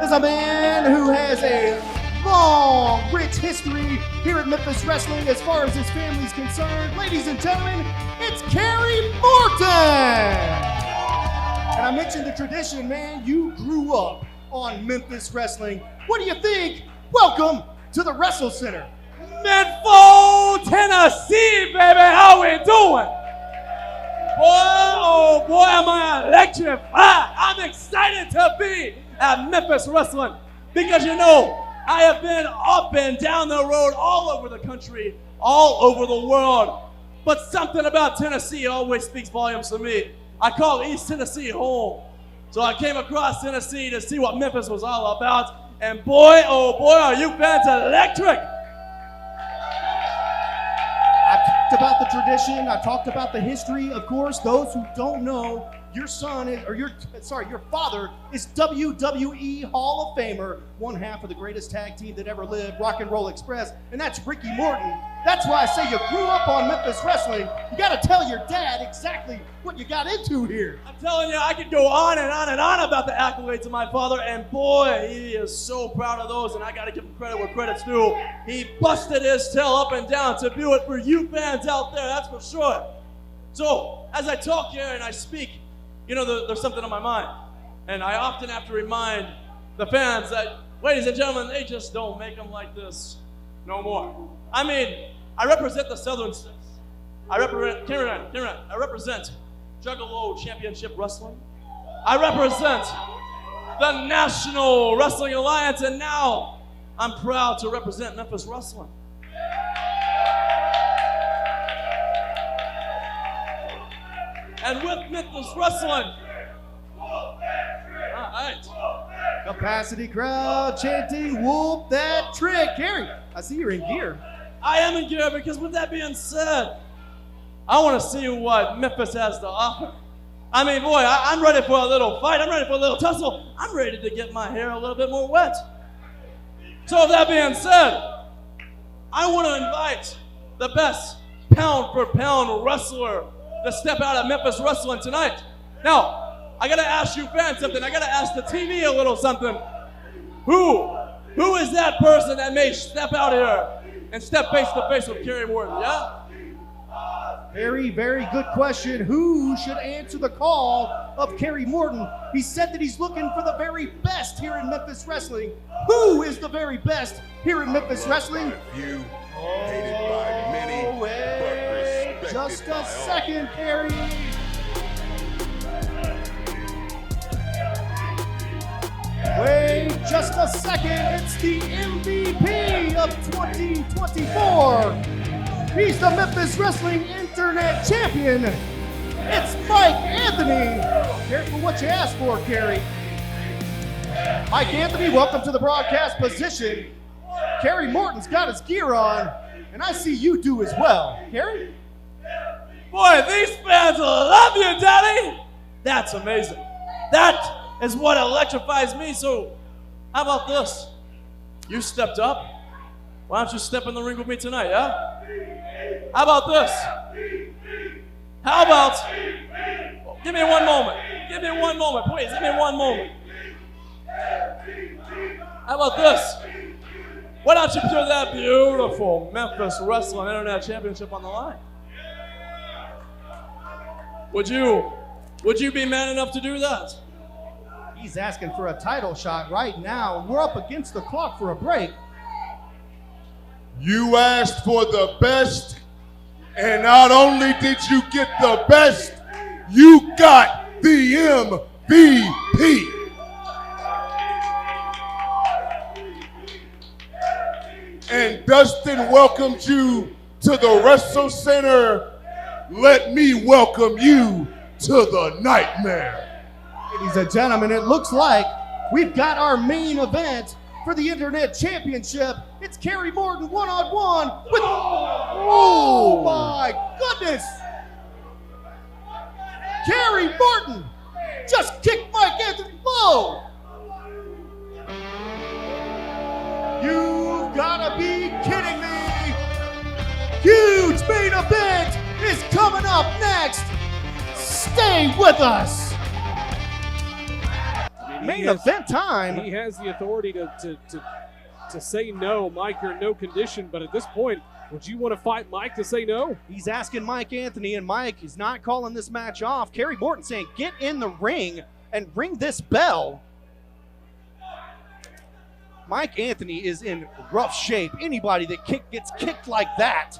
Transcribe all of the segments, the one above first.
is a man who has a long, rich history here at Memphis Wrestling as far as his family's concerned. Ladies and gentlemen, it's Kerry Morton! And I mentioned the tradition, man. You grew up on Memphis Wrestling. What do you think? Welcome to the WrestleCenter. Memphis, Tennessee, baby. How we doing? Boy, oh boy, am I electrified. I'm excited to be at Memphis Wrestling because, you know, I have been up and down the road all over the country, all over the world. But something about Tennessee always speaks volumes to me. I call East Tennessee home. So I came across Tennessee to see what Memphis was all about. And boy, oh boy, are you fans electric. I talked about the tradition. I talked about the history. Of course, those who don't know, your father is WWE Hall of Famer, one half of the greatest tag team that ever lived, Rock and Roll Express, and that's Ricky Morton. That's why I say you grew up on Memphis Wrestling. You got to tell your dad exactly what you got into here. I'm telling you, I could go on and on and on about the accolades of my father, and boy, he is so proud of those, and I got to give him credit where credit's due. He busted his tail up and down to do it for you fans out there, that's for sure. So, as I talk here and I speak, you know, there's something on my mind. And I often have to remind the fans that, ladies and gentlemen, they just don't make them like this no more. I mean, I represent the Southern States. I represent I represent Juggalo Championship Wrestling. I represent the National Wrestling Alliance, and now I'm proud to represent Memphis Wrestling. And with Memphis Wrestling, all right. Capacity crowd chanting, "Whoop that trick." Kerry, I see you're in gear. I am in gear because with that being said, I want to see what Memphis has to offer. I mean, boy, I'm ready for a little fight. I'm ready for a little tussle. I'm ready to get my hair a little bit more wet. So with that being said, I want to invite the best pound-for-pound wrestler to step out of Memphis Wrestling tonight. Now, I gotta ask you fans something. I gotta ask the TV a little something. Who is that person that may step out here and step face to face with Kerry Morton, yeah? Very, very good question. Who should answer the call of Kerry Morton? He said that he's looking for the very best here in Memphis Wrestling. Who is the very best here in Memphis Wrestling? You hated by many, but respected just by a second, Kerry. Wait just a second. It's the MVP of 2024. He's the Memphis Wrestling Internet Champion. It's Mike Anthony. Careful what you ask for, Kerry. Mike Anthony, welcome to the broadcast position. Kerry Morton's got his gear on, and I see you do as well. Kerry? Boy, these fans love you, Daddy. That's amazing. That is what electrifies me. So how about this? You stepped up. Why don't you step in the ring with me tonight, yeah? How about this? How about, give me one moment. Give me one moment, please. Give me one moment. How about this? Why don't you put that beautiful Memphis Wrestling Internet Championship on the line? Would you be man enough to do that? He's asking for a title shot right now. We're up against the clock for a break. You asked for the best, and not only did you get the best, you got the MVP. And Dustin welcomed you to the WrestleCenter. Let me welcome you to the Nightmare. Ladies and gentlemen, it looks like we've got our main event for the Internet Championship. It's Kerry Morton one-on-one with... Oh my goodness! Kerry Morton just kicked Mike Anthony low. You've gotta be kidding me. Huge main event is coming up next. Stay with us. main event time. He has the authority to say no. Mike, you're in no condition, but at this point, would you want to fight Mike to say no? He's asking Mike Anthony, and Mike is not calling this match off. Kerry Morton saying, get in the ring and ring this bell. Mike Anthony is in rough shape. Anybody that gets kicked like that,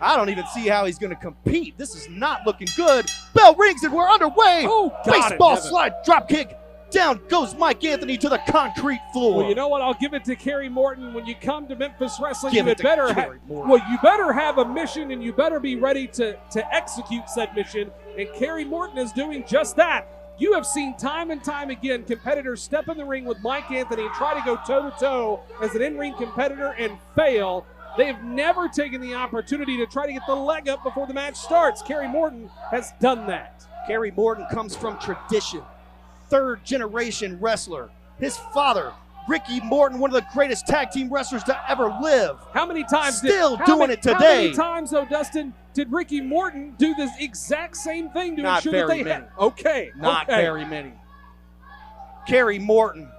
I don't even see how he's going to compete. This is not looking good. Bell rings and we're underway. Oh, God, baseball slide drop kick. Down goes Mike Anthony to the concrete floor. Well, you know what? I'll give it to Kerry Morton. When you come to Memphis Wrestling, Give you it to better Kerry Morton. well, you better have a mission, and you better be ready to execute said mission. And Kerry Morton is doing just that. You have seen time and time again competitors step in the ring with Mike Anthony and try to go toe-to-toe as an in-ring competitor and fail. They have never taken the opportunity to try to get the leg up before the match starts. Kerry Morton has done that. Kerry Morton comes from tradition. Third-generation wrestler. His father, Ricky Morton, one of the greatest tag team wrestlers to ever live. How many times Still how doing many- it today. How many times, though, Dustin, did Ricky Morton do this exact same thing to Not ensure that very they many. had? Okay. Not okay. very many. Kerry Morton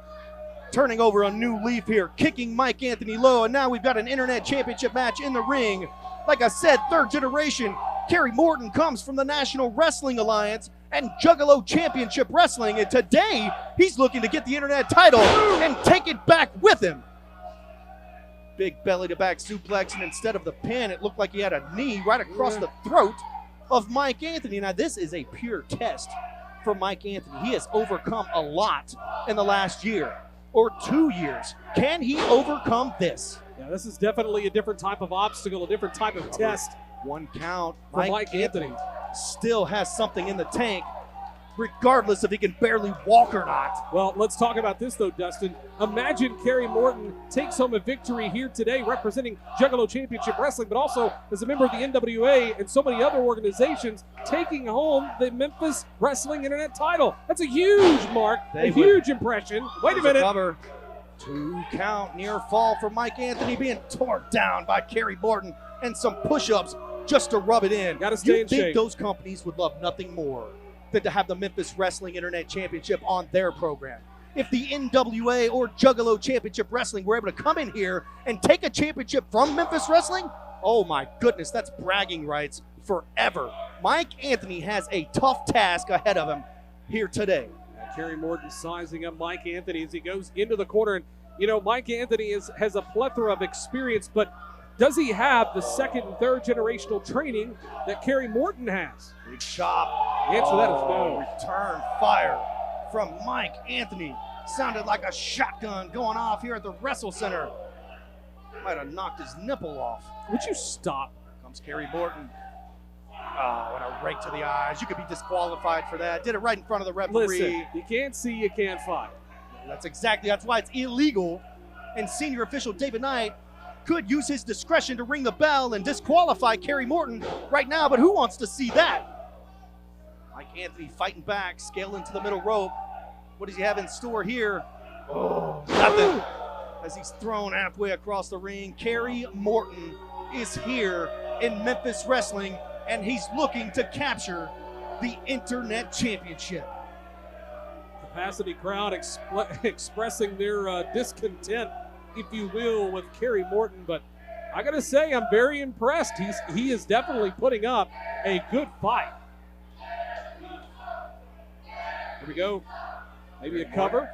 turning over a new leaf here, kicking Mike Anthony low, and now we've got an Internet Championship match in the ring. Like I said, third generation. Kerry Morton comes from the National Wrestling Alliance and Juggalo Championship Wrestling, and today he's looking to get the Internet title and take it back with him. Big belly-to-back suplex, and instead of the pin, it looked like he had a knee right across the throat of Mike Anthony. Now, this is a pure test for Mike Anthony. He has overcome a lot in the last year or 2 years. Can he overcome this? Yeah, this is definitely a different type of obstacle, a different type of test One count. for Mike Anthony. Still has something in the tank, regardless if he can barely walk or not. Well, let's talk about this, though, Dustin. Imagine Kerry Morton takes home a victory here today representing Juggalo Championship Wrestling, but also as a member of the NWA and so many other organizations, taking home the Memphis Wrestling Internet title. That's a huge mark, a huge impression. Wait a minute. Cover. 2 count, near fall for Mike Anthony, being torn down by Kerry Morton, and some push-ups just to rub it in. Gotta stay you in think shape. Those companies would love nothing more than to have the Memphis Wrestling Internet Championship on their program. If the NWA or Juggalo Championship Wrestling were able to come in here and take a championship from Memphis Wrestling, oh my goodness, that's bragging rights forever. Mike Anthony has a tough task ahead of him here today. Kerry Morton sizing up Mike Anthony as he goes into the corner. And, you know, Mike Anthony has a plethora of experience, but does he have the second and third generational training that Kerry Morton has? Big chop. The answer to that is no. Return fire from Mike Anthony. Sounded like a shotgun going off here at the WrestleCenter. Might have knocked his nipple off. Would you stop? Comes Kerry Morton. Oh, and a rake to the eyes. You could be disqualified for that. Did it right in front of the referee. Listen, you can't see, you can't fight. That's why it's illegal. And senior official David Knight could use his discretion to ring the bell and disqualify Kerry Morton right now, but who wants to see that? Mike Anthony fighting back, scaling to the middle rope. What does he have in store here? Oh, nothing. As he's thrown halfway across the ring, Kerry Morton is here in Memphis Wrestling, and he's looking to capture the Internet Championship. Capacity crowd expressing their discontent, if you will, with Kerry Morton, but I gotta say, I'm very impressed. He is definitely putting up a good fight. Here we go. Maybe a cover.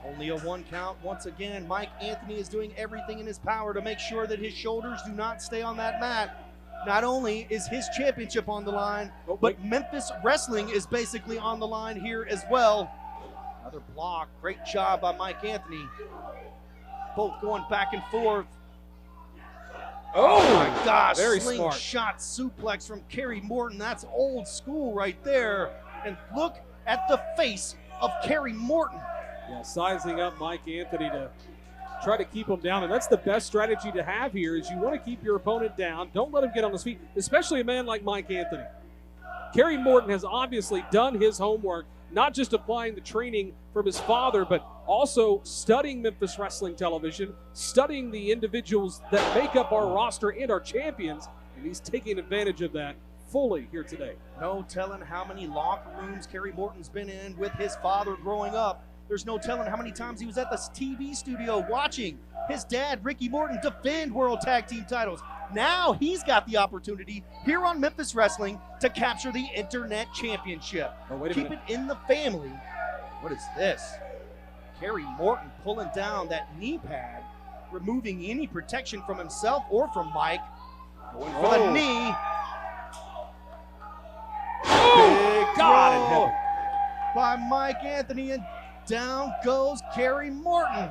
Only a 1 count once again. Mike Anthony is doing everything in his power to make sure that his shoulders do not stay on that mat. Not only is his championship on the line, but Memphis Wrestling is basically on the line here as well. Another block. Great job by Mike Anthony. Both going back and forth. Oh my gosh. Very smart. Slingshot suplex from Kerry Morton. That's old school right there. And look at the face of Kerry Morton. Yeah, sizing up Mike Anthony to try to keep him down. And that's the best strategy to have here is you want to keep your opponent down. Don't let him get on his feet, especially a man like Mike Anthony. Kerry Morton has obviously done his homework, not just applying the training from his father, but also studying Memphis Wrestling Television, studying the individuals that make up our roster and our champions, and he's taking advantage of that fully here today. No telling how many locker rooms Kerry Morton's been in with his father growing up. There's no telling how many times he was at the TV studio watching his dad, Ricky Morton, defend World Tag Team titles. Now he's got the opportunity here on Memphis Wrestling to capture the Internet Championship. Oh, wait a Keep minute. it in the family. What is this? Kerry Morton pulling down that knee pad, removing any protection from himself or from Mike. Going for the knee. Big God in throw heaven. by Mike Anthony, and down goes Kerry Morton.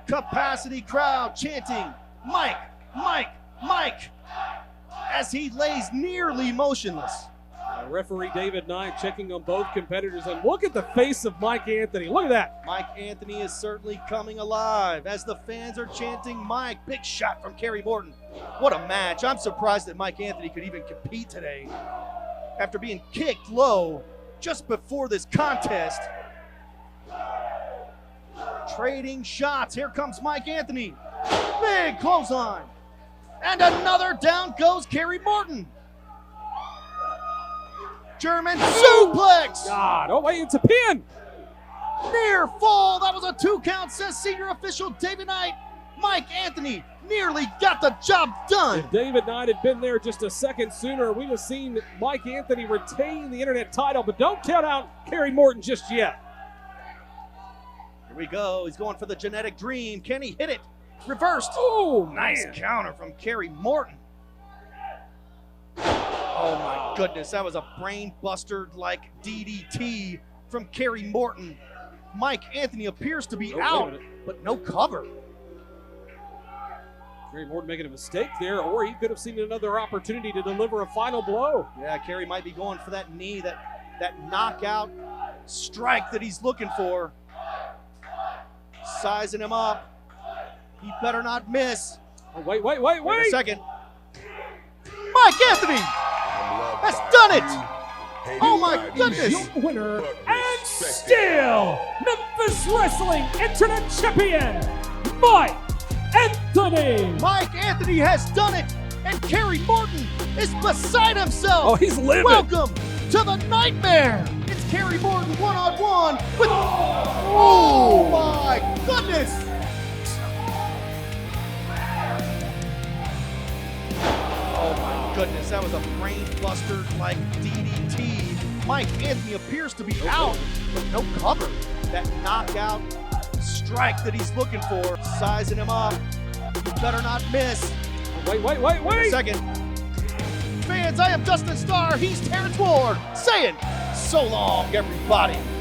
Capacity crowd chanting, Mike, Mike, Mike, as he lays nearly motionless. Referee David Knight checking on both competitors, and look at the face of Mike Anthony. Look at that. Mike Anthony is certainly coming alive as the fans are chanting Mike. Big shot from Kerry Morton. What a match. I'm surprised that Mike Anthony could even compete today after being kicked low just before this contest. Trading shots. Here comes Mike Anthony. Big clothesline. And another. Down goes Kerry Morton. German suplex. God, oh wait, it's a pin. Near fall. That was a 2 count, says senior official David Knight. Mike Anthony nearly got the job done. If David Knight had been there just a second sooner, we'd have seen Mike Anthony retain the Internet title, but don't count out Kerry Morton just yet. Here we go. He's going for the genetic dream. Can he hit it? Reversed. Oh, Nice man. counter from Kerry Morton. Oh my goodness, that was a brain buster like DDT from Kerry Morton. Mike Anthony appears to be Oh, wait a out, minute. but no cover. Kerry Morton making a mistake there, or he could have seen another opportunity to deliver a final blow. Yeah, Kerry might be going for that knee, that knockout strike that he's looking for. Sizing him up. He better not miss. Oh, wait. Wait a second. Mike Anthony has done it. Oh my goodness. Your winner and still Memphis Wrestling Internet Champion, Mike Anthony. Mike Anthony has done it, and Kerry Morton is beside himself. Oh, he's living. Welcome to the nightmare. It's Kerry Morton one-on-one with. Oh my goodness. Oh my goodness, that was a brain buster like DDT. Mike Anthony appears to be out, but no cover. That knockout strike that he's looking for, sizing him up. He better not miss. Wait. Wait a second. Fans, I am Dustin Starr. He's Terrence Ward saying so long, everybody.